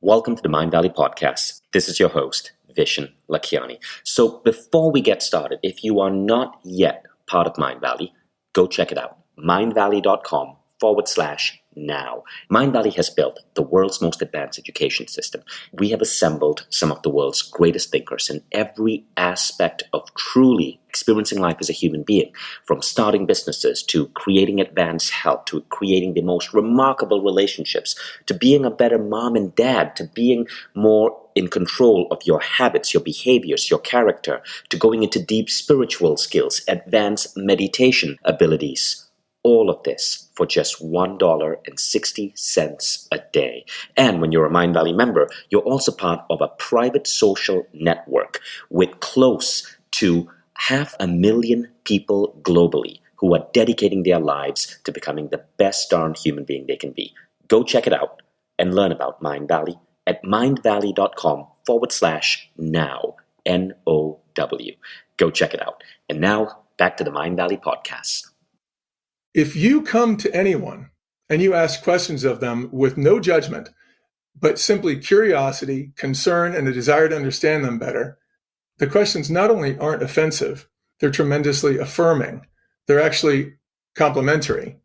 Welcome to the Mind Valley Podcast. This is your host, Vishen Lakhiani. So before we get started, if you are not yet part of Mind Valley, go check it out. mindvalley.com/now. Mind Valley has built the world's most advanced education system. We have assembled some of the world's greatest thinkers in every aspect of truly experiencing life as a human being, from starting businesses to creating advanced health, to creating the most remarkable relationships, to being a better mom and dad, to being more in control of your habits, your behaviors, your character, to going into deep spiritual skills, advanced meditation abilities. All of this for just $1.60 a day. And when you're a Mind Valley member, you're also part of a private social network with close to 500,000 people globally who are dedicating their lives to becoming the best darn human being they can be. Go check it out and learn about Mind Valley at mindvalley.com/now, N-O-W. Go check it out. And now, back to the Mind Valley Podcast. If you come to anyone and you ask questions of them with no judgment, but simply curiosity, concern, and a desire to understand them better, the questions not only aren't offensive, they're tremendously affirming. They're actually complimentary.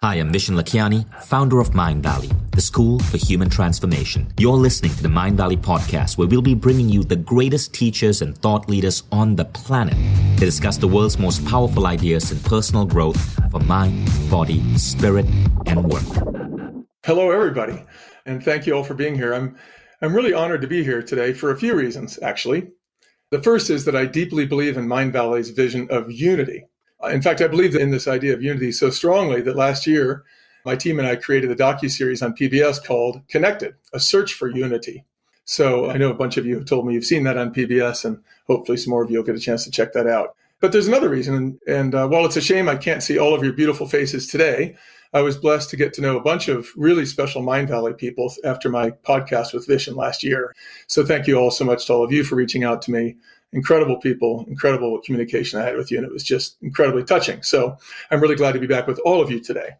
Hi, I'm Vishen Lakhiani, founder of Mind Valley, the school for human transformation. You're listening to the Mind Valley Podcast, where we'll be bringing you the greatest teachers and thought leaders on the planet to discuss the world's most powerful ideas in personal growth for mind, body, spirit, and work. Hello, everybody, and thank you all for being here. I'm really honored to be here today for a few reasons, actually. The first is that I deeply believe in Mind Valley's vision of unity. In fact, I believe in this idea of unity so strongly that last year, my team and I created a docuseries on PBS called Connected, A Search for Unity. So I know a bunch of you have told me you've seen that on PBS, and hopefully some more of you will get a chance to check that out. But there's another reason, and while it's a shame I can't see all of your beautiful faces today, I was blessed to get to know a bunch of really special Mind Valley people after my podcast with Vishen last year. So thank you all so much to all of you for reaching out to me. Incredible people, incredible communication I had with you, and it was just incredibly touching. So I'm really glad to be back with all of you today.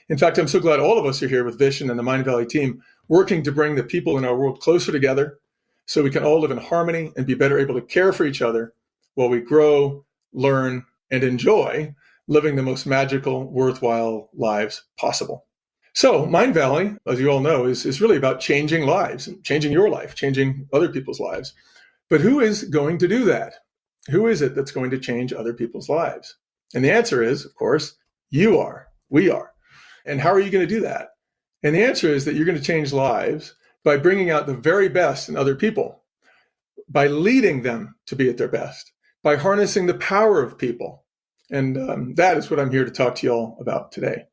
In fact, I'm so glad all of us are here with Vishen and the Mind Valley team, working to bring the people in our world closer together so we can all live in harmony and be better able to care for each other while we grow, learn, and enjoy living the most magical, worthwhile lives possible. So Mind Valley, as you all know, is really about changing lives, changing your life, changing other people's lives. But who is going to do that? Who is it that's going to change other people's lives? And the answer is, of course, you are. We are. And how are you going to do that? And the answer is that you're going to change lives by bringing out the very best in other people, by leading them to be at their best, by harnessing the power of people. And that is what I'm here to talk to you all about today.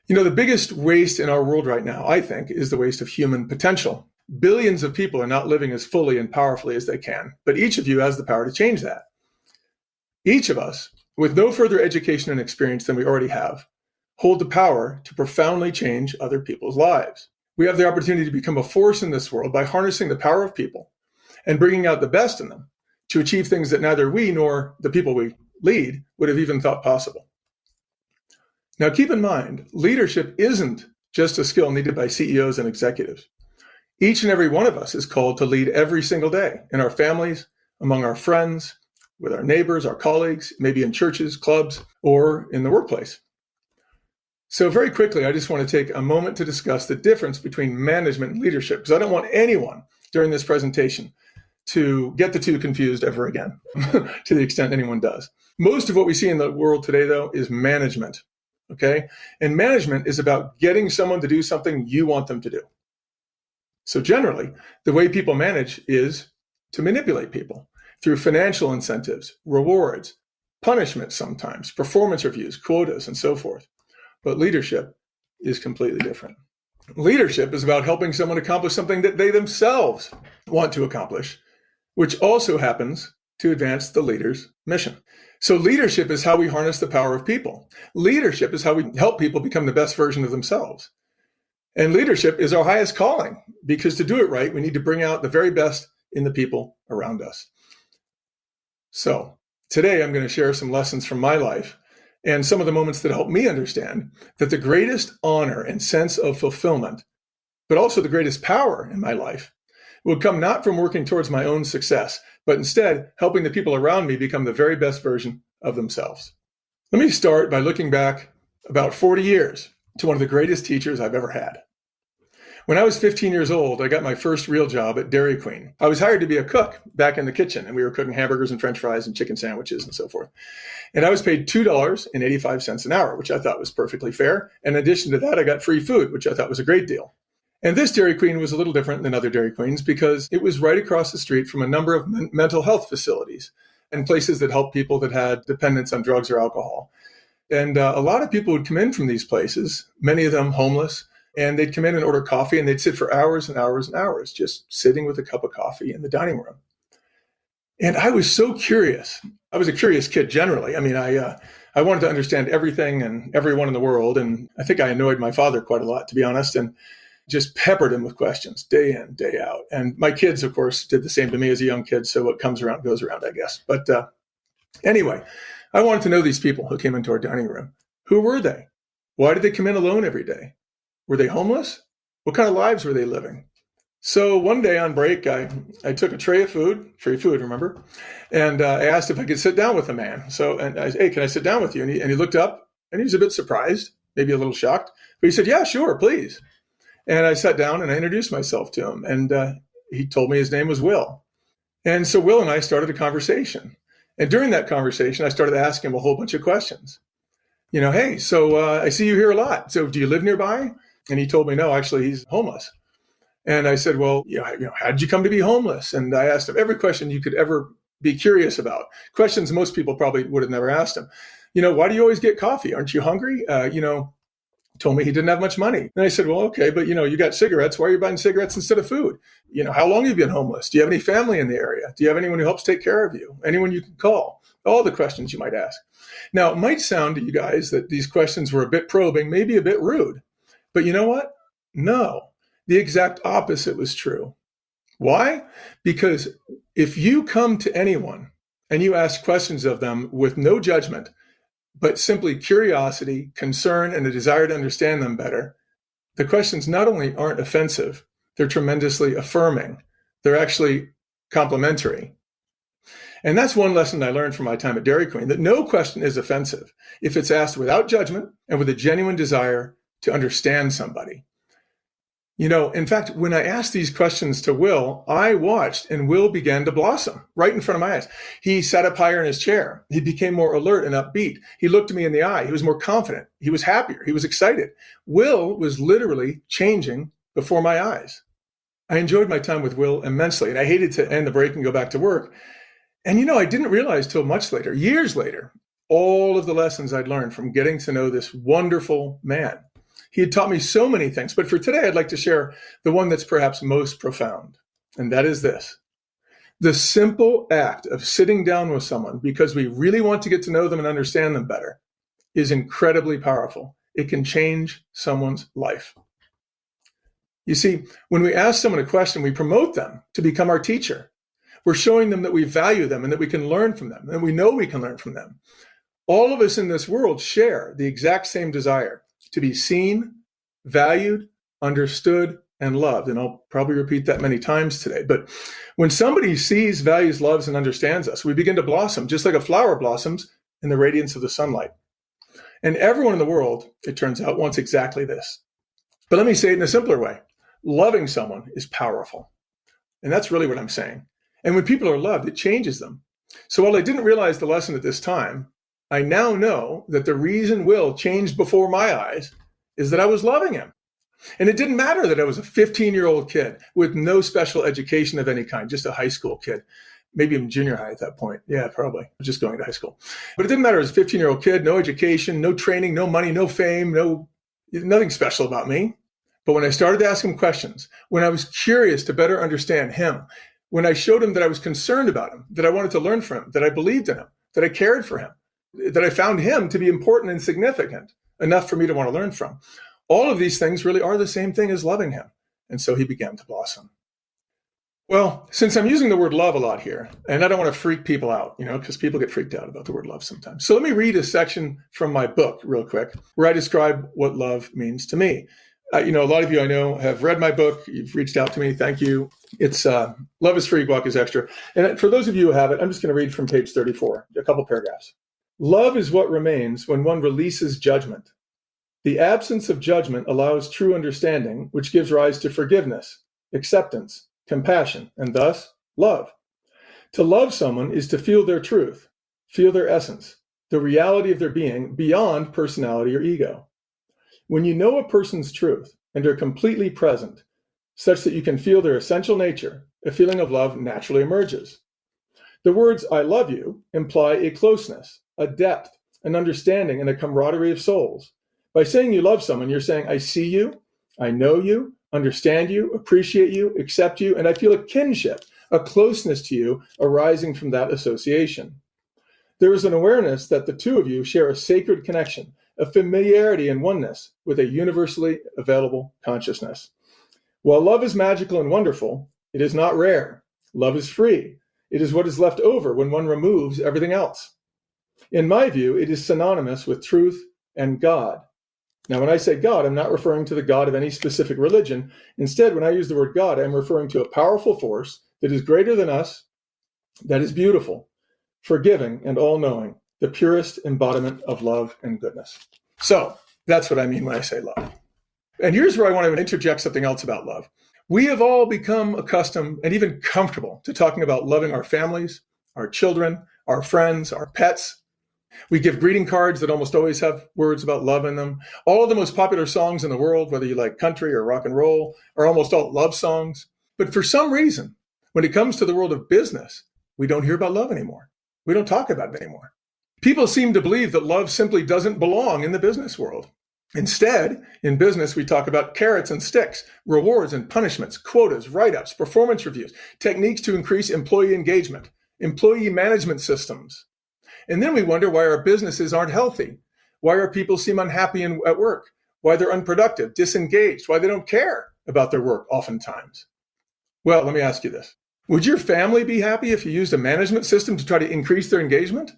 You know, the biggest waste in our world right now, I think, is the waste of human potential. Billions of people are not living as fully and powerfully as they can, but each of you has the power to change that. Each of us, with no further education and experience than we already have, hold the power to profoundly change other people's lives. We have the opportunity to become a force in this world by harnessing the power of people and bringing out the best in them to achieve things that neither we nor the people we lead would have even thought possible. Now, keep in mind, leadership isn't just a skill needed by CEOs and executives. Each and every one of us is called to lead every single day in our families, among our friends, with our neighbors, our colleagues, maybe in churches, clubs, or in the workplace. So very quickly, I just want to take a moment to discuss the difference between management and leadership, because I don't want anyone during this presentation to get the two confused ever again, to the extent anyone does. Most of what we see in the world today, though, is management, okay? And management is about getting someone to do something you want them to do. So generally, the way people manage is to manipulate people through financial incentives, rewards, punishment sometimes, performance reviews, quotas, and so forth. But leadership is completely different. Leadership is about helping someone accomplish something that they themselves want to accomplish, which also happens to advance the leader's mission. So leadership is how we harness the power of people. Leadership is how we help people become the best version of themselves. And leadership is our highest calling, because to do it right, we need to bring out the very best in the people around us. So today I'm going to share some lessons from my life and some of the moments that helped me understand that the greatest honor and sense of fulfillment, but also the greatest power in my life would come not from working towards my own success, but instead helping the people around me become the very best version of themselves. Let me start by looking back about 40 years to one of the greatest teachers I've ever had. When I was 15 years old, I got my first real job at Dairy Queen. I was hired to be a cook back in the kitchen, and we were cooking hamburgers and French fries and chicken sandwiches and so forth. And I was paid $2.85 an hour, which I thought was perfectly fair. In addition to that, I got free food, which I thought was a great deal. And this Dairy Queen was a little different than other Dairy Queens because it was right across the street from a number of mental health facilities and places that helped people that had dependence on drugs or alcohol. And a lot of people would come in from these places, many of them homeless, and they'd come in and order coffee, and they'd sit for hours and hours and hours just sitting with a cup of coffee in the dining room. And I was so curious. I was a curious kid generally. I mean, I wanted to understand everything and everyone in the world. And I think I annoyed my father quite a lot, to be honest, and just peppered him with questions day in, day out. And my kids, of course, did the same to me as a young kid. So what comes around goes around, I guess. But anyway, I wanted to know these people who came into our dining room. Who were they? Why did they come in alone every day? Were they homeless? What kind of lives were they living? So one day on break, I took a tray of food, free food, remember? And I asked if I could sit down with the man. And I said, hey, can I sit down with you? And he looked up and he was a bit surprised, maybe a little shocked. But he said, yeah, sure, please. And I sat down and I introduced myself to him. And he told me his name was Will. And so Will and I started a conversation. And during that conversation, I started asking him a whole bunch of questions. Hey, so I see you here a lot. So do you live nearby? And he told me, no, actually, he's homeless. And I said, well, how did you come to be homeless? And I asked him every question you could ever be curious about. Questions most people probably would have never asked him. Why do you always get coffee? Aren't you hungry? Told me he didn't have much money. And I said, well, okay, but you got cigarettes. Why are you buying cigarettes instead of food? How long have you been homeless? Do you have any family in the area? Do you have anyone who helps take care of you? Anyone you can call? All the questions you might ask. Now, it might sound to you guys that these questions were a bit probing, maybe a bit rude. But you know what? No, the exact opposite was true. Why? Because if you come to anyone and you ask questions of them with no judgment, but simply curiosity, concern, and a desire to understand them better, the questions not only aren't offensive, they're tremendously affirming. They're actually complimentary. And that's one lesson I learned from my time at Dairy Queen, that no question is offensive if it's asked without judgment and with a genuine desire to understand somebody. In fact, when I asked these questions to Will, I watched and Will began to blossom right in front of my eyes. He sat up higher in his chair. He became more alert and upbeat. He looked me in the eye. He was more confident. He was happier. He was excited. Will was literally changing before my eyes. I enjoyed my time with Will immensely, and I hated to end the break and go back to work. And I didn't realize till much later, years later, all of the lessons I'd learned from getting to know this wonderful man. He had taught me so many things, but for today, I'd like to share the one that's perhaps most profound. And that is this: the simple act of sitting down with someone because we really want to get to know them and understand them better is incredibly powerful. It can change someone's life. You see, when we ask someone a question, we promote them to become our teacher. We're showing them that we value them and that we can learn from them, and we know we can learn from them. All of us in this world share the exact same desire to be seen, valued, understood, and loved. And I'll probably repeat that many times today. But when somebody sees, values, loves, and understands us, we begin to blossom, just like a flower blossoms in the radiance of the sunlight. And everyone in the world, it turns out, wants exactly this. But let me say it in a simpler way. Loving someone is powerful. And that's really what I'm saying. And when people are loved, it changes them. So while I didn't realize the lesson at this time, I now know that the reason Will changed before my eyes is that I was loving him. And it didn't matter that I was a 15-year-old kid with no special education of any kind, just a high school kid, maybe even junior high at that point. Yeah, probably just going to high school. But it didn't matter. I was a 15-year-old kid, no education, no training, no money, no fame, nothing special about me. But when I started to ask him questions, when I was curious to better understand him, when I showed him that I was concerned about him, that I wanted to learn from him, that I believed in him, that I cared for him, that I found him to be important and significant enough for me to want to learn from. All of these things really are the same thing as loving him. And so he began to blossom. Well, since I'm using the word love a lot here, and I don't want to freak people out, because people get freaked out about the word love sometimes. So let me read a section from my book real quick, where I describe what love means to me. A lot of you I know have read my book. You've reached out to me. Thank you. It's Love is Free, Guac is Extra. And for those of you who have it, I'm just going to read from page 34, a couple paragraphs. Love is what remains when one releases judgment. The absence of judgment allows true understanding, which gives rise to forgiveness, acceptance, compassion, and thus love. To love someone is to feel their truth, feel their essence, the reality of their being beyond personality or ego. When you know a person's truth and are completely present, such that you can feel their essential nature, a feeling of love naturally emerges. The words "I love you" imply a closeness, a depth, an understanding, and a camaraderie of souls. By saying you love someone, you're saying, I see you, I know you, understand you, appreciate you, accept you, and I feel a kinship, a closeness to you arising from that association. There is an awareness that the two of you share a sacred connection, a familiarity and oneness with a universally available consciousness. While love is magical and wonderful, it is not rare. Love is free. It is what is left over when one removes everything else. In my view, it is synonymous with truth and God. Now, when I say God, I'm not referring to the God of any specific religion. Instead, when I use the word God, I'm referring to a powerful force that is greater than us, that is beautiful, forgiving, and all-knowing, the purest embodiment of love and goodness. So that's what I mean when I say love. And here's where I want to interject something else about love. We have all become accustomed and even comfortable to talking about loving our families, our children, our friends, our pets. We give greeting cards that almost always have words about love in them. All of the most popular songs in the world, whether you like country or rock and roll, are almost all love songs. But for some reason, when it comes to the world of business, we don't hear about love anymore. We don't talk about it anymore. People seem to believe that love simply doesn't belong in the business world. Instead, in business, we talk about carrots and sticks, rewards and punishments, quotas, write-ups, performance reviews, techniques to increase employee engagement, employee management systems. And then we wonder why our businesses aren't healthy, why our people seem unhappy at work, why they're unproductive, disengaged, why they don't care about their work oftentimes. Well, let me ask you this. Would your family be happy if you used a management system to try to increase their engagement?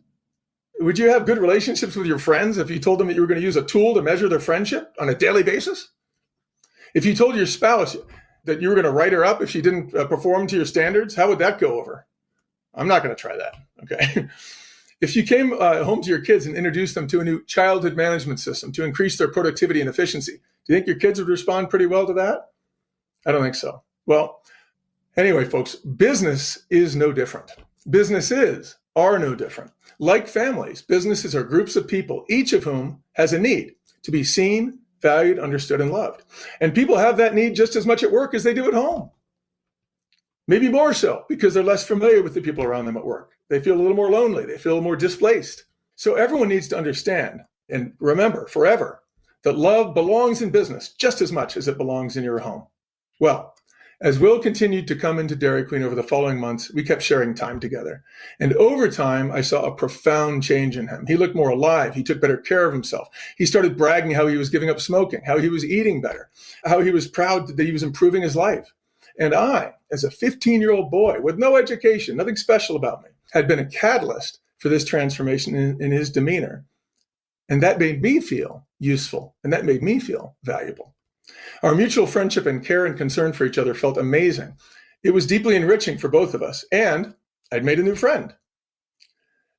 Would you have good relationships with your friends if you told them that you were going to use a tool to measure their friendship on a daily basis? If you told your spouse that you were going to write her up if she didn't perform to your standards, how would that go over? I'm not going to try that, okay? If you came home to your kids and introduced them to a new childhood management system to increase their productivity and efficiency, do you think your kids would respond pretty well to that? I don't think so. Well, anyway, folks, business is no different. Businesses are no different. Like families, businesses are groups of people, each of whom has a need to be seen, valued, understood, and loved. And people have that need just as much at work as they do at home. Maybe more so because they're less familiar with the people around them at work. They feel a little more lonely. They feel more displaced. So everyone needs to understand and remember forever that love belongs in business just as much as it belongs in your home. Well, as Will continued to come into Dairy Queen over the following months, we kept sharing time together. And over time, I saw a profound change in him. He looked more alive. He took better care of himself. He started bragging how he was giving up smoking, how he was eating better, how he was proud that he was improving his life. And I, as a 15-year-old boy with no education, nothing special about me, had been a catalyst for this transformation in his demeanor. And that made me feel useful, and that made me feel valuable. Our mutual friendship and care and concern for each other felt amazing. It was deeply enriching for both of us, and I'd made a new friend.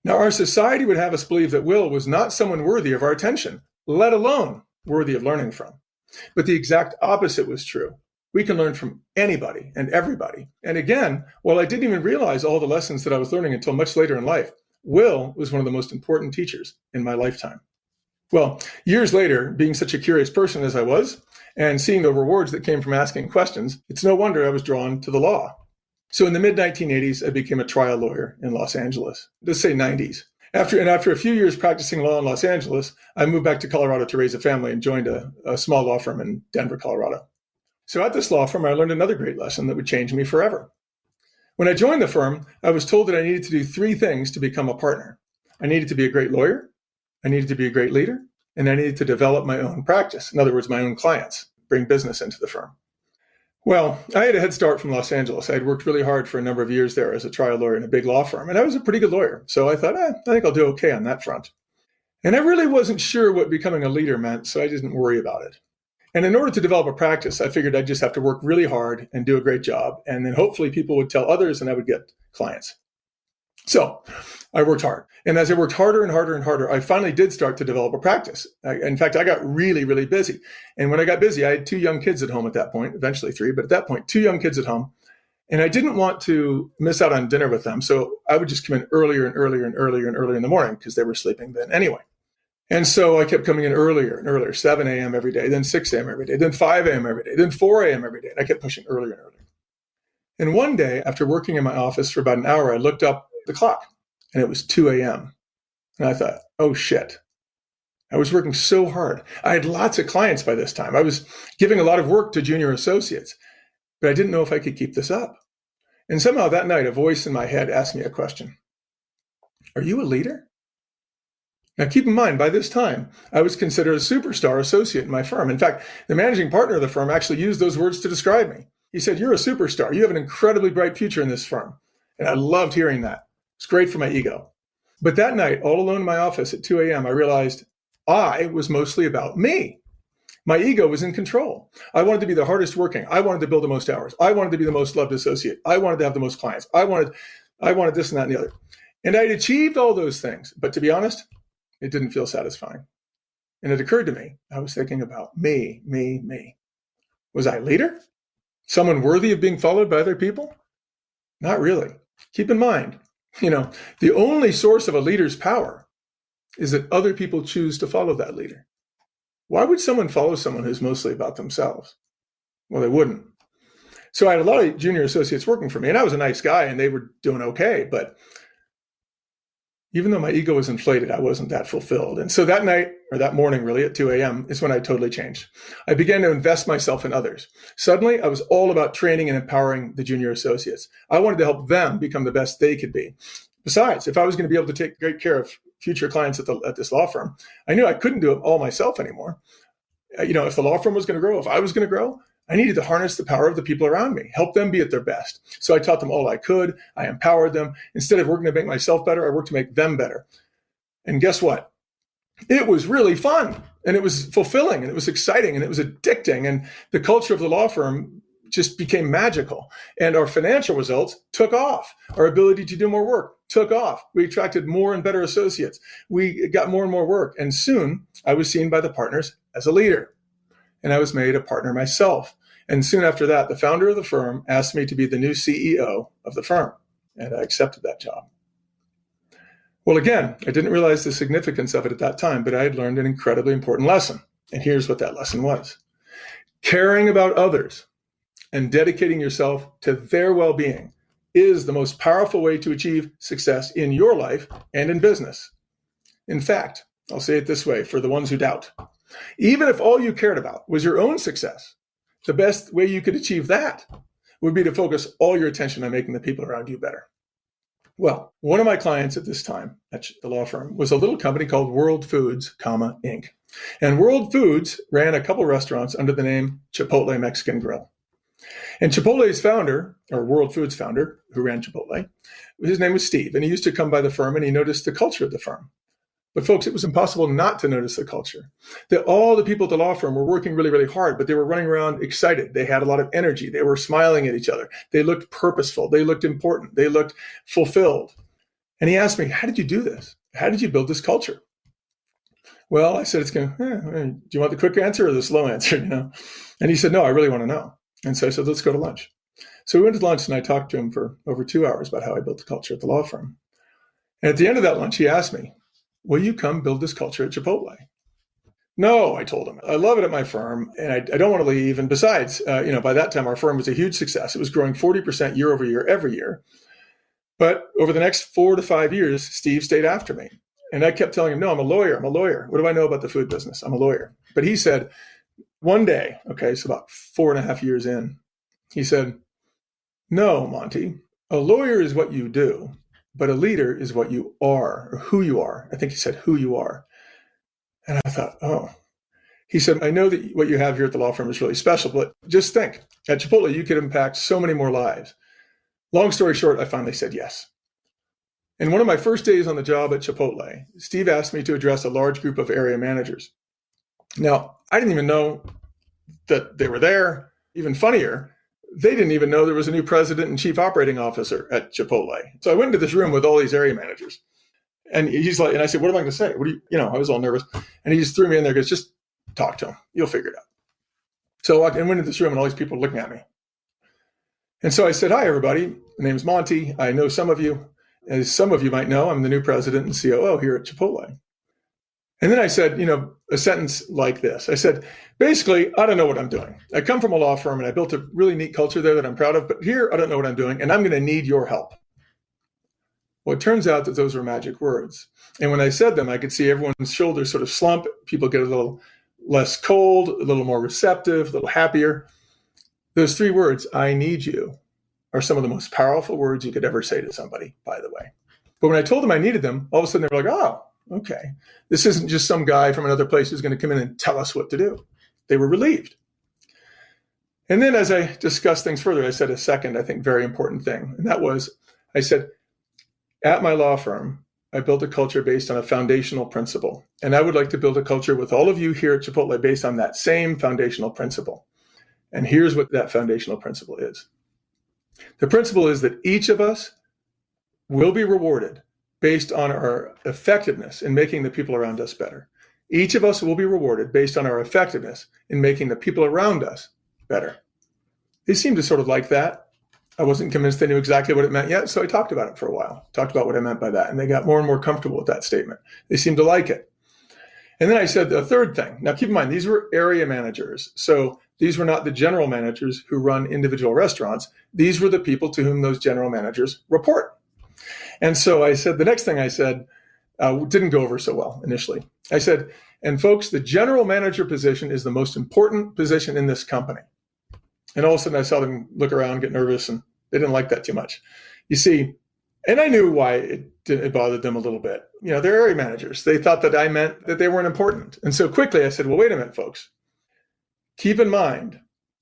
Now, our society would have us believe that Will was not someone worthy of our attention, let alone worthy of learning from. But the exact opposite was true. We can learn from anybody and everybody. And again, while I didn't even realize all the lessons that I was learning until much later in life, Will was one of the most important teachers in my lifetime. Well, years later, being such a curious person as I was, and seeing the rewards that came from asking questions, it's no wonder I was drawn to the law. So in the mid-1980s, I became a trial lawyer in Los Angeles. Let's say 90s. After a few years practicing law in Los Angeles, I moved back to Colorado to raise a family and joined a small law firm in Denver, Colorado. So at this law firm, I learned another great lesson that would change me forever. When I joined the firm, I was told that I needed to do 3 things to become a partner. I needed to be a great lawyer, I needed to be a great leader, and I needed to develop my own practice. In other words, my own clients, bring business into the firm. Well, I had a head start from Los Angeles. I had worked really hard for a number of years there as a trial lawyer in a big law firm, and I was a pretty good lawyer. So I thought, I think I'll do okay on that front. And I really wasn't sure what becoming a leader meant, so I didn't worry about it. And in order to develop a practice, I figured I'd just have to work really hard and do a great job. And then hopefully people would tell others and I would get clients. So I worked hard. And as I worked harder and harder and harder, I finally did start to develop a practice. In fact, I got really, really busy. And when I got busy, I had 2 young kids at home at that point, eventually 3, but at that point, 2 young kids at home. And I didn't want to miss out on dinner with them. So I would just come in earlier and earlier and earlier and earlier in the morning because they were sleeping then anyway. And so I kept coming in earlier and earlier, 7 a.m. every day, then 6 a.m. every day, then 5 a.m. every day, then 4 a.m. every day. And I kept pushing earlier and earlier. And one day, after working in my office for about an hour, I looked up the clock and it was 2 a.m. And I thought, oh shit. I was working so hard. I had lots of clients by this time. I was giving a lot of work to junior associates, but I didn't know if I could keep this up. And somehow that night, a voice in my head asked me a question. Are you a leader? Now, keep in mind, by this time, I was considered a superstar associate in my firm. In fact, the managing partner of the firm actually used those words to describe me. He said, you're a superstar. You have an incredibly bright future in this firm. And I loved hearing that. It's great for my ego. But that night, all alone in my office at 2 a.m., I realized I was mostly about me. My ego was in control. I wanted to be the hardest working. I wanted to build the most hours. I wanted to be the most loved associate. I wanted to have the most clients. I wanted this and that and the other. And I'd achieved all those things. But to be honest, it didn't feel satisfying. And it occurred to me, I was thinking about me. Was I a leader? Someone worthy of being followed by other people? Not really. Keep in mind, the only source of a leader's power is that other people choose to follow that leader. Why would someone follow someone who's mostly about themselves? Well, they wouldn't. So I had a lot of junior associates working for me, and I was a nice guy, and they were doing okay. But even though my ego was inflated, I wasn't that fulfilled. And so that night, or that morning really, at 2 a.m., is when I totally changed. I began to invest myself in others. Suddenly, I was all about training and empowering the junior associates. I wanted to help them become the best they could be. Besides, if I was going to be able to take great care of future clients at this law firm, I knew I couldn't do it all myself anymore. If the law firm was going to grow, if I was going to grow, I needed to harness the power of the people around me, help them be at their best. So I taught them all I could. I empowered them. Instead of working to make myself better, I worked to make them better. And guess what? It was really fun, and it was fulfilling, and it was exciting, and it was addicting. And the culture of the law firm just became magical. And our financial results took off. Our ability to do more work took off. We attracted more and better associates. We got more and more work. And soon I was seen by the partners as a leader. And I was made a partner myself. And soon after that, the founder of the firm asked me to be the new CEO of the firm. And I accepted that job. Well, again, I didn't realize the significance of it at that time, but I had learned an incredibly important lesson. And here's what that lesson was. Caring about others and dedicating yourself to their well-being is the most powerful way to achieve success in your life and in business. In fact, I'll say it this way for the ones who doubt. Even if all you cared about was your own success, the best way you could achieve that would be to focus all your attention on making the people around you better. Well, one of my clients at this time at the law firm was a little company called World Foods, Inc. And World Foods ran a couple restaurants under the name Chipotle Mexican Grill. And Chipotle's founder, or World Foods founder, who ran Chipotle, his name was Steve, and he used to come by the firm and he noticed the culture of the firm. But folks, it was impossible not to notice the culture. That all the people at the law firm were working really, really hard, but they were running around excited. They had a lot of energy. They were smiling at each other. They looked purposeful. They looked important. They looked fulfilled. And he asked me, how did you do this? How did you build this culture? Well, I said, do you want the quick answer or the slow answer? And he said, no, I really want to know. And so I said, let's go to lunch. So we went to lunch and I talked to him for over 2 hours about how I built the culture at the law firm. And at the end of that lunch, he asked me, will you come build this culture at Chipotle? No, I told him. I love it at my firm and I don't want to leave. And besides, by that time, our firm was a huge success. It was growing 40% year over year, every year. But over the next 4 to 5 years, Steve stayed after me. And I kept telling him, no, I'm a lawyer. What do I know about the food business? I'm a lawyer. But he said, one day, so about 4.5 years in, he said, no, Monty, a lawyer is what you do, but a leader is what you are, or who you are. I think he said who you are. And I thought, oh. He said, I know that what you have here at the law firm is really special, but just think, at Chipotle, you could impact so many more lives. Long story short, I finally said yes. And one of my first days on the job at Chipotle, Steve asked me to address a large group of area managers. Now, I didn't even know that they were there. Even funnier, they didn't even know there was a new president and chief operating officer at Chipotle. So I went into this room with all these area managers. And he's like, and I said, what am I going to say? What do you, I was all nervous. And he just threw me in there and goes, just talk to him. You'll figure it out. So I walked and went into this room and all these people were looking at me. And so I said, hi, everybody. My name's Monty. I know some of you. As some of you might know, I'm the new president and COO here at Chipotle. And then I said, a sentence like this. I said, basically, I don't know what I'm doing. I come from a law firm and I built a really neat culture there that I'm proud of. But here, I don't know what I'm doing. And I'm going to need your help. Well, it turns out that those were magic words. And when I said them, I could see everyone's shoulders sort of slump. People get a little less cold, a little more receptive, a little happier. Those 3 words, I need you, are some of the most powerful words you could ever say to somebody, by the way. But when I told them I needed them, all of a sudden they were like, oh, okay. This isn't just some guy from another place who's going to come in and tell us what to do. They were relieved. And then as I discussed things further, I said a second, I think, very important thing. And that was, I said, at my law firm, I built a culture based on a foundational principle. And I would like to build a culture with all of you here at Chipotle based on that same foundational principle. And here's what that foundational principle is. The principle is that each of us will be rewarded based on our effectiveness in making the people around us better. Each of us will be rewarded based on our effectiveness in making the people around us better. They seemed to sort of like that. I wasn't convinced they knew exactly what it meant yet, so I talked about it for a while, talked about what I meant by that, and they got more and more comfortable with that statement. They seemed to like it. And then I said the third thing. Now, keep in mind, these were area managers. So these were not the general managers who run individual restaurants. These were the people to whom those general managers report. And so I said, the next thing I said didn't go over so well initially. I said, and folks, the general manager position is the most important position in this company. And all of a sudden I saw them look around, get nervous, and they didn't like that too much. You see, and I knew why it bothered them a little bit. They're area managers. They thought that I meant that they weren't important. And so quickly I said, well, wait a minute, folks. Keep in mind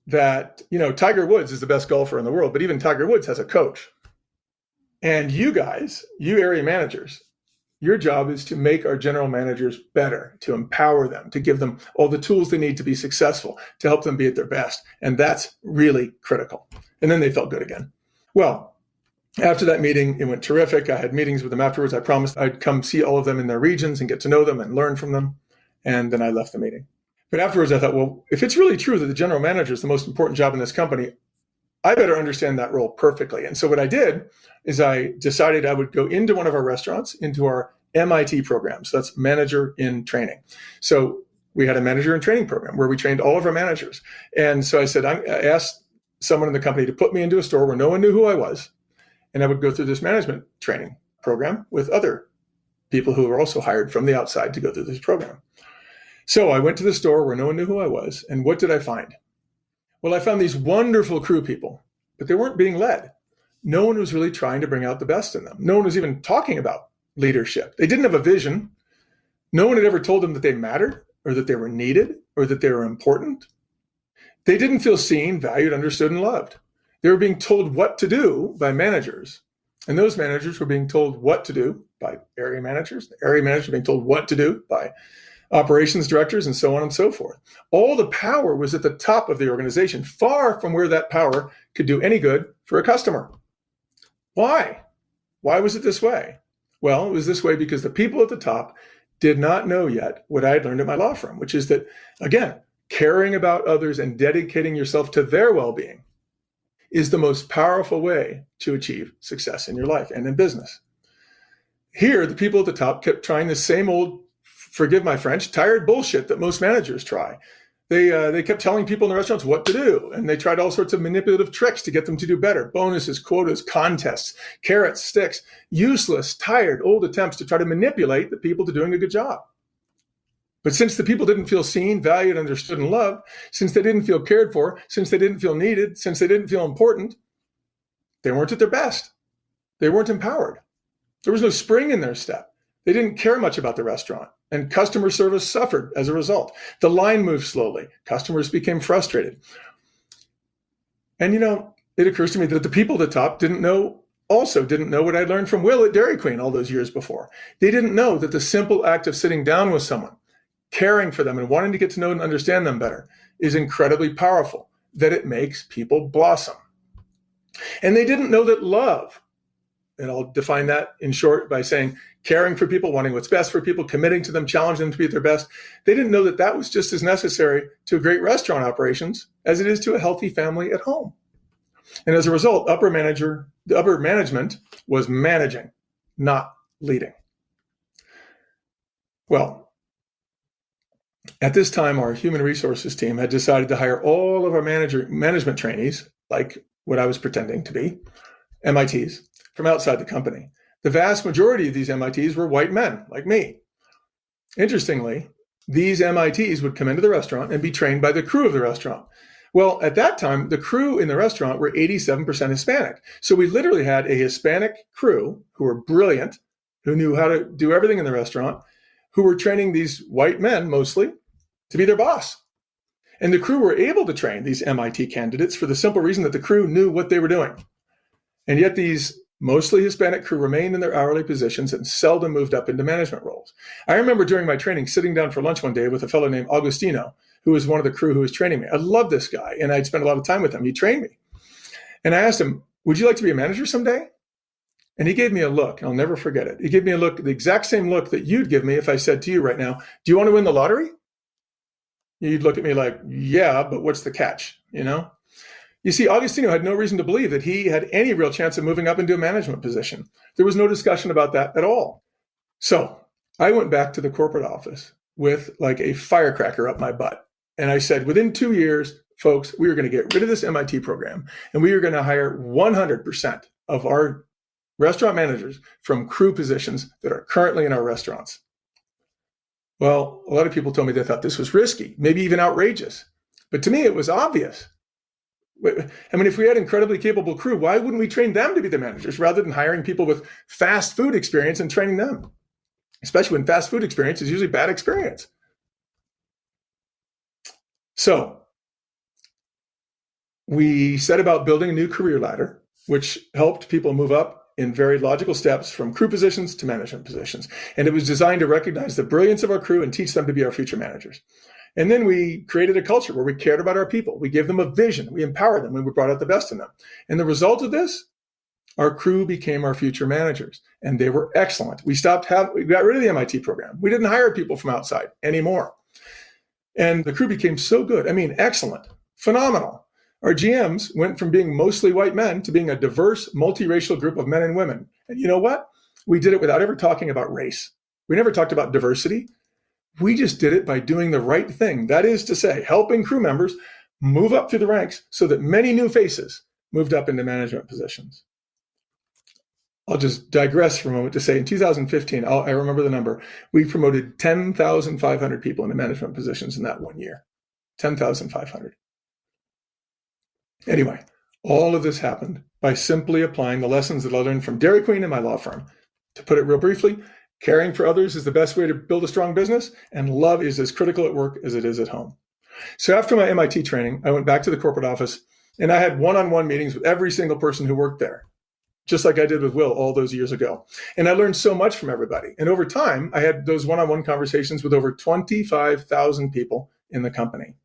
that, Tiger Woods is the best golfer in the world, but even Tiger Woods has a coach. And you guys, you area managers, your job is to make our general managers better, to empower them, to give them all the tools they need to be successful, to help them be at their best. And that's really critical. And then they felt good again. Well, after that meeting, it went terrific. I had meetings with them afterwards. I promised I'd come see all of them in their regions and get to know them and learn from them. And then I left the meeting. But afterwards, I thought, well, if it's really true that the general manager is the most important job in this company, I better understand that role perfectly. And so what I did is I decided I would go into one of our restaurants, into our MIT program. So that's Manager in Training. So we had a Manager in Training program where we trained all of our managers. And so I said, I asked someone in the company to put me into a store where no one knew who I was. And I would go through this management training program with other people who were also hired from the outside to go through this program. So I went to the store where no one knew who I was. And what did I find? Well, I found these wonderful crew people, but they weren't being led. No one was really trying to bring out the best in them. No one was even talking about leadership. They didn't have a vision. No one had ever told them that they mattered or that they were needed or that they were important. They didn't feel seen, valued, understood, and loved. They were being told what to do by managers. And those managers were being told what to do by area managers. The area managers were being told what to do by operations directors, and so on and so forth. All the power was at the top of the organization, far from where that power could do any good for a customer. Why? Why was it this way? Well, it was this way because the people at the top did not know yet what I had learned at my law firm, which is that, again, caring about others and dedicating yourself to their well-being is the most powerful way to achieve success in your life and in business. Here, the people at the top kept trying the same old, forgive my French, tired bullshit that most managers try. They kept telling people in the restaurants what to do, and they tried all sorts of manipulative tricks to get them to do better. Bonuses, quotas, contests, carrots, sticks, useless, tired, old attempts to try to manipulate the people to doing a good job. But since the people didn't feel seen, valued, understood, and loved, since they didn't feel cared for, since they didn't feel needed, since they didn't feel important, they weren't at their best. They weren't empowered. There was no spring in their step. They didn't care much about the restaurant, and customer service suffered as a result. The line moved slowly. Customers became frustrated. And, it occurs to me that the people at the top didn't know what I learned from Will at Dairy Queen all those years before. They didn't know that the simple act of sitting down with someone, caring for them and wanting to get to know and understand them better is incredibly powerful, that it makes people blossom. And they didn't know that love, and I'll define that in short by saying caring for people, wanting what's best for people, committing to them, challenging them to be at their best. They didn't know that that was just as necessary to great restaurant operations as it is to a healthy family at home. And as a result, the upper management was managing, not leading. Well, at this time, our human resources team had decided to hire all of our management trainees, like what I was pretending to be, MITs, from outside the company. The vast majority of these MITs were white men, like me. Interestingly, these MITs would come into the restaurant and be trained by the crew of the restaurant. Well, at that time, the crew in the restaurant were 87% Hispanic. So we literally had a Hispanic crew who were brilliant, who knew how to do everything in the restaurant, who were training these white men mostly to be their boss. And the crew were able to train these MIT candidates for the simple reason that the crew knew what they were doing. And yet these mostly Hispanic crew remained in their hourly positions and seldom moved up into management roles. I remember during my training sitting down for lunch one day with a fellow named Agustino, who was one of the crew who was training me. I loved this guy, and I'd spent a lot of time with him. He trained me. And I asked him, would you like to be a manager someday? And he gave me a look, and I'll never forget it. He gave me a look, the exact same look that you'd give me if I said to you right now, do you want to win the lottery? You'd look at me like, yeah, but what's the catch, you know? You see, Agustino had no reason to believe that he had any real chance of moving up into a management position. There was no discussion about that at all. So I went back to the corporate office with like a firecracker up my butt. And I said, within 2 years, folks, we are going to get rid of this MIT program, and we are going to hire 100% of our restaurant managers from crew positions that are currently in our restaurants. Well, a lot of people told me they thought this was risky, maybe even outrageous. But to me, it was obvious. I mean, if we had incredibly capable crew, why wouldn't we train them to be the managers rather than hiring people with fast food experience and training them? Especially when fast food experience is usually bad experience. So we set about building a new career ladder, which helped people move up in very logical steps from crew positions to management positions. And it was designed to recognize the brilliance of our crew and teach them to be our future managers. And then we created a culture where we cared about our people. We gave them a vision. We empowered them, and we brought out the best in them. And the result of this, our crew became our future managers, and they were excellent. We got rid of the MIT program. We didn't hire people from outside anymore. And the crew became so good. I mean, excellent, phenomenal. Our GMs went from being mostly white men to being a diverse, multiracial group of men and women. And you know what? We did it without ever talking about race. We never talked about diversity. We just did it by doing the right thing. That is to say, helping crew members move up through the ranks so that many new faces moved up into management positions. I'll just digress for a moment to say in 2015, I remember the number, we promoted 10,500 people into management positions in that 1 year. 10,500. Anyway, all of this happened by simply applying the lessons that I learned from Dairy Queen and my law firm. To put it real briefly, caring for others is the best way to build a strong business, and love is as critical at work as it is at home. So after my MIT training, I went back to the corporate office, and I had one-on-one meetings with every single person who worked there, just like I did with Will all those years ago. And I learned so much from everybody. And over time, I had those one-on-one conversations with over 25,000 people in the company.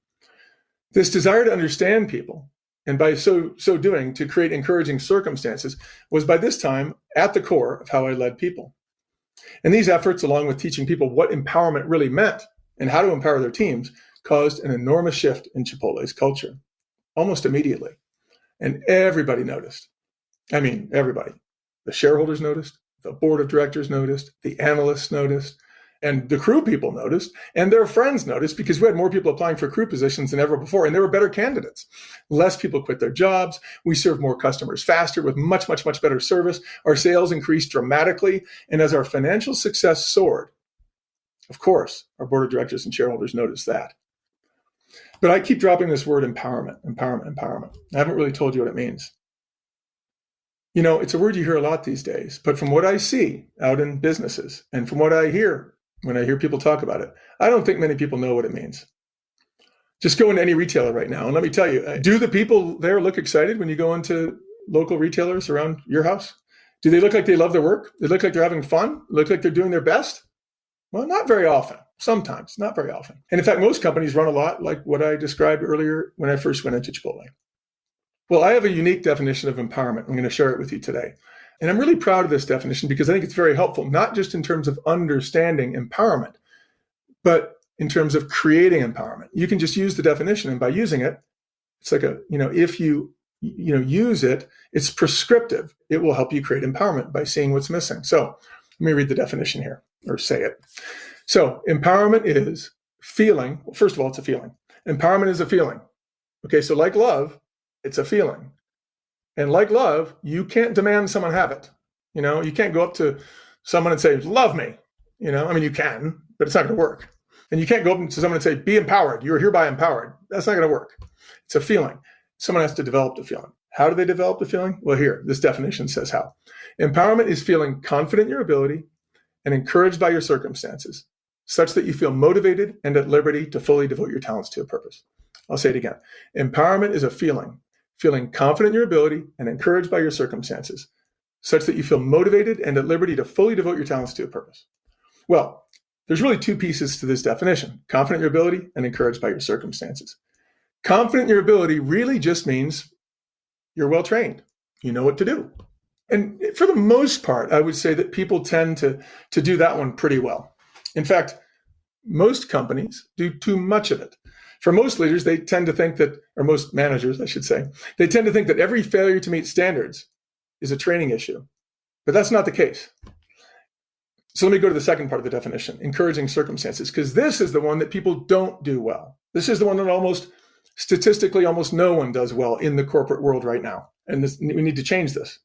This desire to understand people, and by so doing, to create encouraging circumstances, was by this time at the core of how I led people. And these efforts, along with teaching people what empowerment really meant and how to empower their teams, caused an enormous shift in Chipotle's culture, almost immediately. And everybody noticed. I mean, everybody. The shareholders noticed, the board of directors noticed, the analysts noticed, and the crew people noticed, and their friends noticed, because we had more people applying for crew positions than ever before, and there were better candidates. Less people quit their jobs. We served more customers faster with much, much, much better service. Our sales increased dramatically, and as our financial success soared, of course, our board of directors and shareholders noticed that. But I keep dropping this word empowerment. I haven't really told you what it means. You know, it's a word you hear a lot these days, but from what I see out in businesses and from what I hear when I hear people talk about it, I don't think many people know what it means. Just go into any retailer right now, and let me tell you, do the people there look excited when you go into local retailers around your house? Do they look like they love their work? They look like they're having fun? Look like they're doing their best? Well, not very often. Sometimes, not very often. And in fact, most companies run a lot like what I described earlier when I first went into Chipotle. Well, I have a unique definition of empowerment. I'm going to share it with you today. And I'm really proud of this definition because I think it's very helpful, not just in terms of understanding empowerment, but in terms of creating empowerment. You can just use the definition, and by using it, it's like if you use it, it's prescriptive. It will help you create empowerment by seeing what's missing. So let me read the definition here, or say it. So empowerment is feeling. Well, first of all, it's a feeling. Empowerment is a feeling. Okay, so like love, it's a feeling. And like love, you can't demand someone have it. You can't go up to someone and say, love me. You can, but it's not going to work. And you can't go up to someone and say, be empowered. You're hereby empowered. That's not going to work. It's a feeling. Someone has to develop the feeling. How do they develop the feeling? Well, here, this definition says how. Empowerment is feeling confident in your ability and encouraged by your circumstances, such that you feel motivated and at liberty to fully devote your talents to a purpose. I'll say it again. Empowerment is a feeling confident in your ability and encouraged by your circumstances, such that you feel motivated and at liberty to fully devote your talents to a purpose. Well, there's really two pieces to this definition: confident in your ability and encouraged by your circumstances. Confident in your ability really just means you're well trained. You know what to do. And for the most part, I would say that people tend to do that one pretty well. In fact, most companies do too much of it. For most leaders, they tend to think that, or most managers, I should say, they tend to think that every failure to meet standards is a training issue. But that's not the case. So let me go to the second part of the definition, encouraging circumstances, because this is the one that people don't do well. This is the one that statistically, almost no one does well in the corporate world right now. And we need to change this.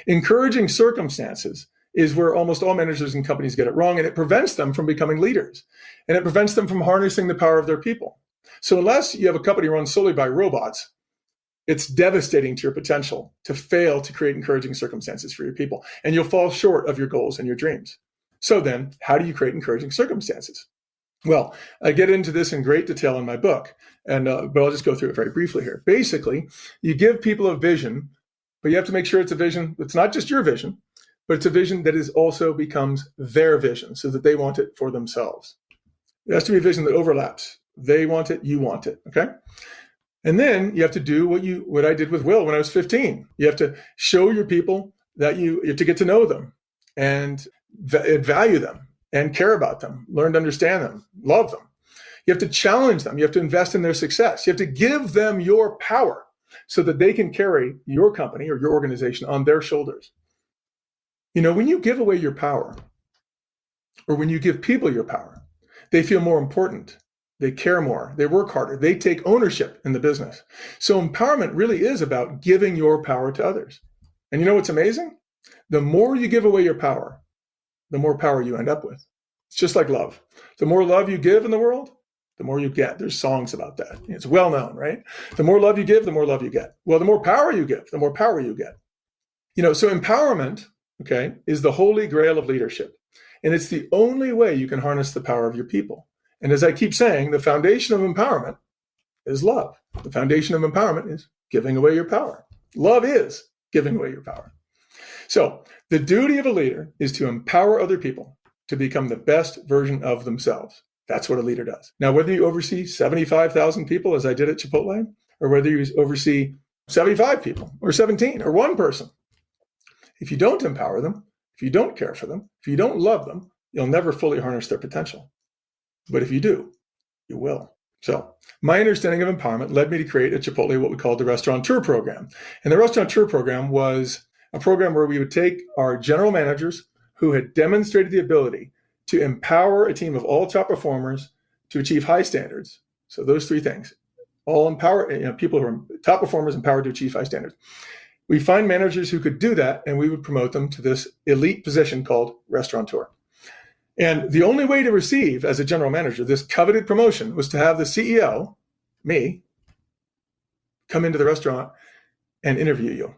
Encouraging circumstances is where almost all managers and companies get it wrong, and it prevents them from becoming leaders. And it prevents them from harnessing the power of their people. So unless you have a company run solely by robots, it's devastating to your potential to fail to create encouraging circumstances for your people. And you'll fall short of your goals and your dreams. So then, how do you create encouraging circumstances? Well, I get into this in great detail in my book, but I'll just go through it very briefly here. Basically, you give people a vision, but you have to make sure it's a vision that's not just your vision, but it's a vision that also becomes their vision so that they want it for themselves. It has to be a vision that overlaps. They want it, you want it, okay? And then you have to do what I did with Will when I was 15. You have to show your people that you have to get to know them and value them and care about them, learn to understand them, love them. You have to challenge them. You have to invest in their success. You have to give them your power so that they can carry your company or your organization on their shoulders. When you give away your power, or when you give people your power, they feel more important. They care more. They work harder. They take ownership in the business. So empowerment really is about giving your power to others. And you know what's amazing? The more you give away your power, the more power you end up with. It's just like love. The more love you give in the world, the more you get. There's songs about that. It's well known, right? The more love you give, the more love you get. Well, the more power you give, the more power you get. So empowerment, okay, is the holy grail of leadership. And it's the only way you can harness the power of your people. And as I keep saying, the foundation of empowerment is love. The foundation of empowerment is giving away your power. Love is giving away your power. So the duty of a leader is to empower other people to become the best version of themselves. That's what a leader does. Now, whether you oversee 75,000 people, as I did at Chipotle, or whether you oversee 75 people or 17 or one person, if you don't empower them, if you don't care for them, if you don't love them, you'll never fully harness their potential. But if you do, you will. So my understanding of empowerment led me to create at Chipotle what we called the Restaurateur Program. And the Restaurateur Program was a program where we would take our general managers who had demonstrated the ability to empower a team of all top performers to achieve high standards. So those three things, all empower, people who are top performers empowered to achieve high standards. We find managers who could do that, and we would promote them to this elite position called restaurateur. And the only way to receive, as a general manager, this coveted promotion was to have the CEO, me, come into the restaurant and interview you.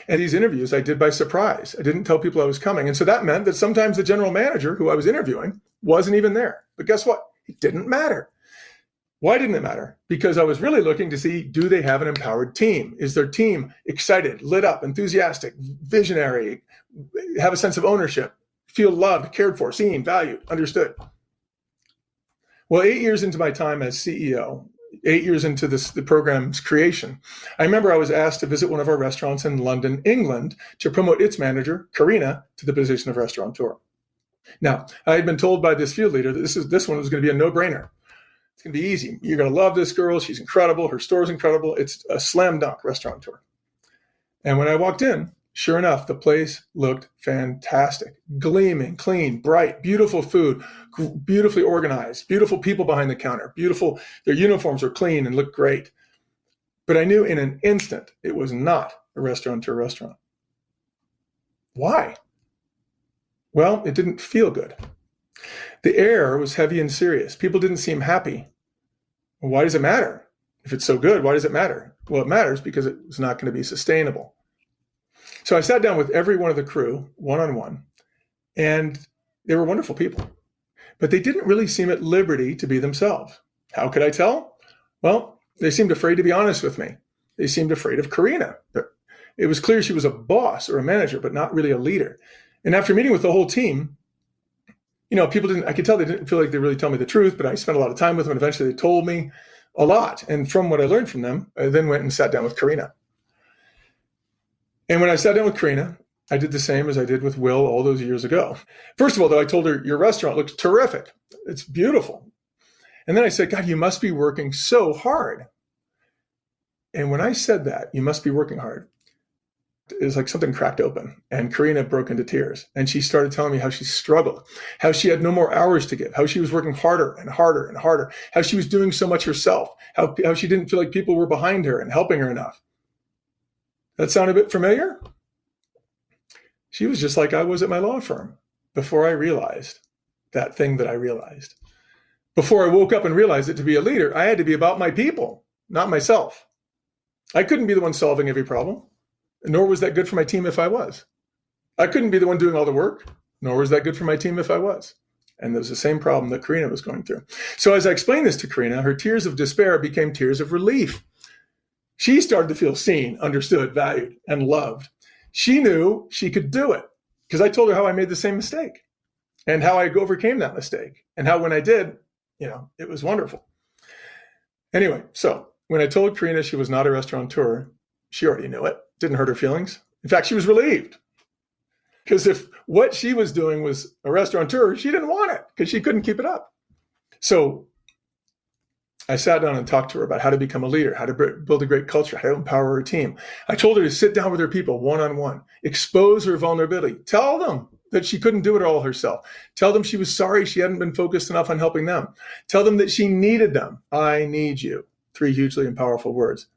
And these interviews I did by surprise. I didn't tell people I was coming. And so that meant that sometimes the general manager who I was interviewing wasn't even there. But guess what? It didn't matter. Why didn't it matter? Because I was really looking to see, do they have an empowered team? Is their team excited, lit up, enthusiastic, visionary, have a sense of ownership, feel loved, cared for, seen, valued, understood? Well, 8 years into my time as CEO, 8 years into the program's creation, I remember I was asked to visit one of our restaurants in London, England, to promote its manager, Karina, to the position of restaurateur. Now, I had been told by this field leader that this one was going to be a no-brainer. It's going to be easy. You're going to love this girl. She's incredible. Her store's incredible. It's a slam dunk restaurateur. And when I walked in, sure enough, the place looked fantastic. Gleaming, clean, bright, beautiful food, beautifully organized, beautiful people behind the counter, beautiful. Their uniforms were clean and looked great. But I knew in an instant it was not a restaurateur restaurant. Why? Well, it didn't feel good. The air was heavy and serious. People didn't seem happy. Well, why does it matter? If it's so good, why does it matter? Well, it matters because it was not going to be sustainable. So I sat down with every one of the crew, one-on-one, and they were wonderful people. But they didn't really seem at liberty to be themselves. How could I tell? Well, they seemed afraid to be honest with me. They seemed afraid of Karina. It was clear she was a boss or a manager, but not really a leader. And after meeting with the whole team, I could tell they didn't feel like they really told me the truth, but I spent a lot of time with them, and eventually they told me a lot. And from what I learned from them, I then went and sat down with Karina. And when I sat down with Karina, I did the same as I did with Will all those years ago. First of all, though, I told her, your restaurant looks terrific. It's beautiful. And then I said, God, you must be working so hard. And when I said that, you must be working hard, it was like something cracked open, and Karina broke into tears. And she started telling me how she struggled, how she had no more hours to give, how she was working harder and harder and harder, how she was doing so much herself, how she didn't feel like people were behind her and helping her enough. That sound a bit familiar? She was just like I was at my law firm before I realized that thing that I realized. Before I woke up and realized that to be a leader, I had to be about my people, not myself. I couldn't be the one solving every problem, nor was that good for my team if I was. I couldn't be the one doing all the work, nor was that good for my team if I was. And there was the same problem that Karina was going through. So as I explained this to Karina, her tears of despair became tears of relief. She started to feel seen, understood, valued, and loved. She knew she could do it because I told her how I made the same mistake and how I overcame that mistake and how when I did, it was wonderful. Anyway, so when I told Karina she was not a restaurateur, she already knew it. Didn't hurt her feelings. In fact, she was relieved. Because if what she was doing was a restaurateur, she didn't want it because she couldn't keep it up. So I sat down and talked to her about how to become a leader, how to build a great culture, how to empower her team. I told her to sit down with her people one-on-one, expose her vulnerability, tell them that she couldn't do it all herself. Tell them she was sorry she hadn't been focused enough on helping them. Tell them that she needed them. I need you. 3 hugely powerful words.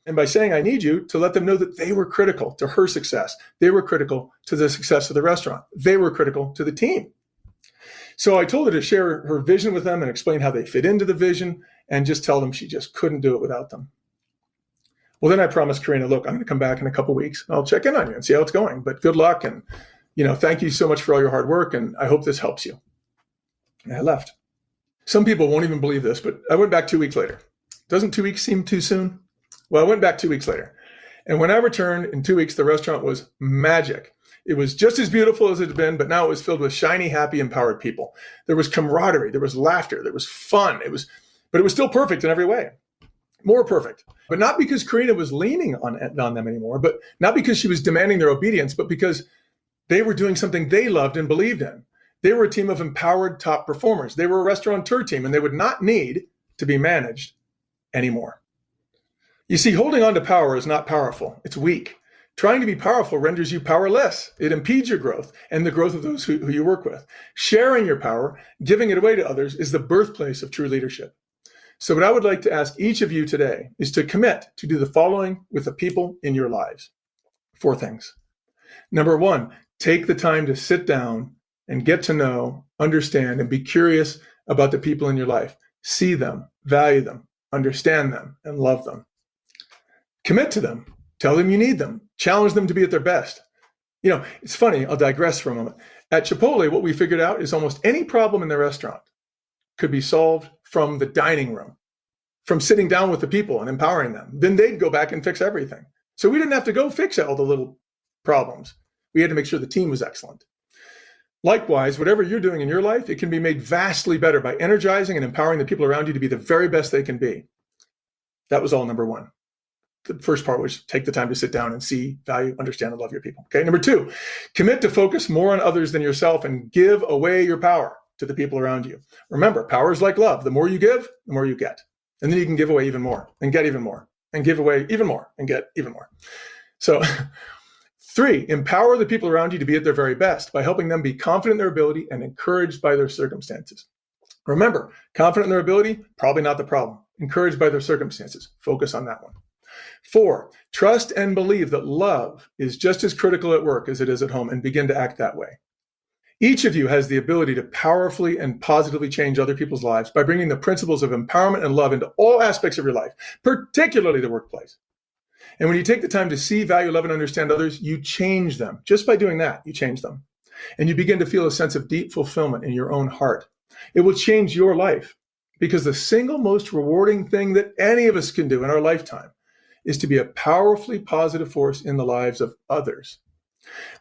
And by saying I need you, to let them know that they were critical to her success. They were critical to the success of the restaurant. They were critical to the team. So I told her to share her vision with them and explain how they fit into the vision and just tell them she just couldn't do it without them. Well, then I promised Karina, look, I'm going to come back in a couple of weeks. I'll check in on you and see how it's going. But good luck. And, thank you so much for all your hard work. And I hope this helps you. And I left. Some people won't even believe this, but I went back 2 weeks later. Doesn't 2 weeks seem too soon? Well, I went back 2 weeks later. And when I returned in 2 weeks, the restaurant was magic. It was just as beautiful as it had been, but now it was filled with shiny, happy, empowered people. There was camaraderie. There was laughter. There was fun. But it was still perfect in every way. More perfect. But not because Karina was leaning on them anymore, but not because she was demanding their obedience, but because they were doing something they loved and believed in. They were a team of empowered top performers. They were a restaurateur team, and they would not need to be managed anymore. You see, holding on to power is not powerful. It's weak. Trying to be powerful renders you powerless. It impedes your growth and the growth of those who you work with. Sharing your power, giving it away to others, is the birthplace of true leadership. So what I would like to ask each of you today is to commit to do the following with the people in your lives. 4 things. Number 1, take the time to sit down and get to know, understand, and be curious about the people in your life. See them, value them, understand them, and love them. Commit to them. Tell them you need them. Challenge them to be at their best. It's funny, I'll digress for a moment. At Chipotle, what we figured out is almost any problem in the restaurant could be solved from the dining room, from sitting down with the people and empowering them. Then they'd go back and fix everything. So we didn't have to go fix all the little problems. We had to make sure the team was excellent. Likewise, whatever you're doing in your life, it can be made vastly better by energizing and empowering the people around you to be the very best they can be. That was all number one. The first part was take the time to sit down and see, value, understand, and love your people. Okay. Number two, commit to focus more on others than yourself and give away your power to the people around you. Remember, power is like love. The more you give, the more you get. And then you can give away even more and get even more and give away even more and get even more. So 3, empower the people around you to be at their very best by helping them be confident in their ability and encouraged by their circumstances. Remember, confident in their ability, probably not the problem. Encouraged by their circumstances. Focus on that one. 4, trust and believe that love is just as critical at work as it is at home and begin to act that way. Each of you has the ability to powerfully and positively change other people's lives by bringing the principles of empowerment and love into all aspects of your life, particularly the workplace. And when you take the time to see, value, love, and understand others, you change them. Just by doing that, you change them. And you begin to feel a sense of deep fulfillment in your own heart. It will change your life because the single most rewarding thing that any of us can do in our lifetime is to be a powerfully positive force in the lives of others.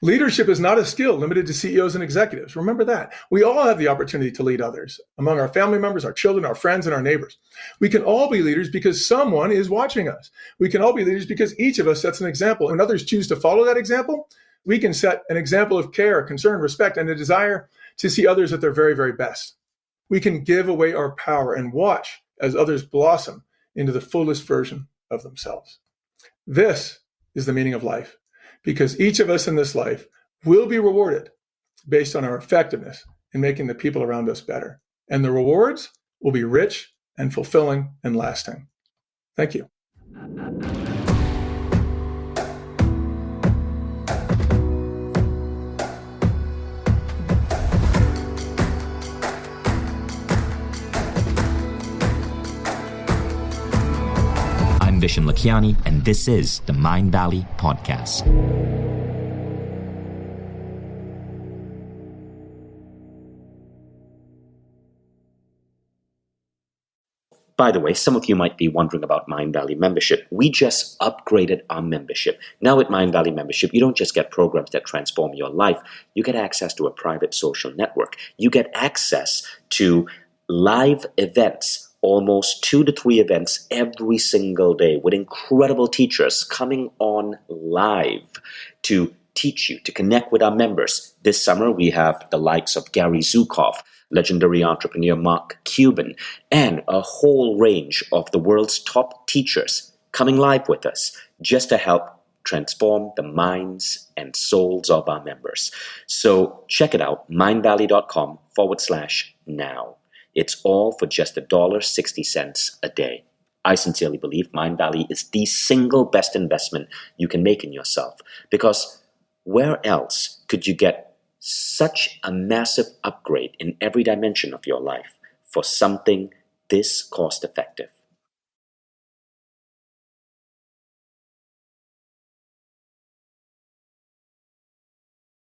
Leadership is not a skill limited to CEOs and executives. Remember that. We all have the opportunity to lead others among our family members, our children, our friends, and our neighbors. We can all be leaders because someone is watching us. We can all be leaders because each of us sets an example, and others choose to follow that example. We can set an example of care, concern, respect, and a desire to see others at their very, very best. We can give away our power and watch as others blossom into the fullest version of themselves. This is the meaning of life, because each of us in this life will be rewarded based on our effectiveness in making the people around us better. And the rewards will be rich and fulfilling and lasting. Thank you. I'm Vishen Lakhiani, and this is the Mind Valley Podcast. By the way, some of you might be wondering about Mind Valley membership. We just upgraded our membership. Now at Mind Valley membership, you don't just get programs that transform your life. You get access to a private social network. You get access to live events, almost 2 to 3 events every single day with incredible teachers coming on live to teach you, to connect with our members. This summer, we have the likes of Gary Zukav, legendary entrepreneur Mark Cuban, and a whole range of the world's top teachers coming live with us just to help transform the minds and souls of our members. So check it out, mindvalley.com/now. It's all for just $1.60 a day. I sincerely believe Mind Valley is the single best investment you can make in yourself, because where else could you get such a massive upgrade in every dimension of your life for something this cost effective?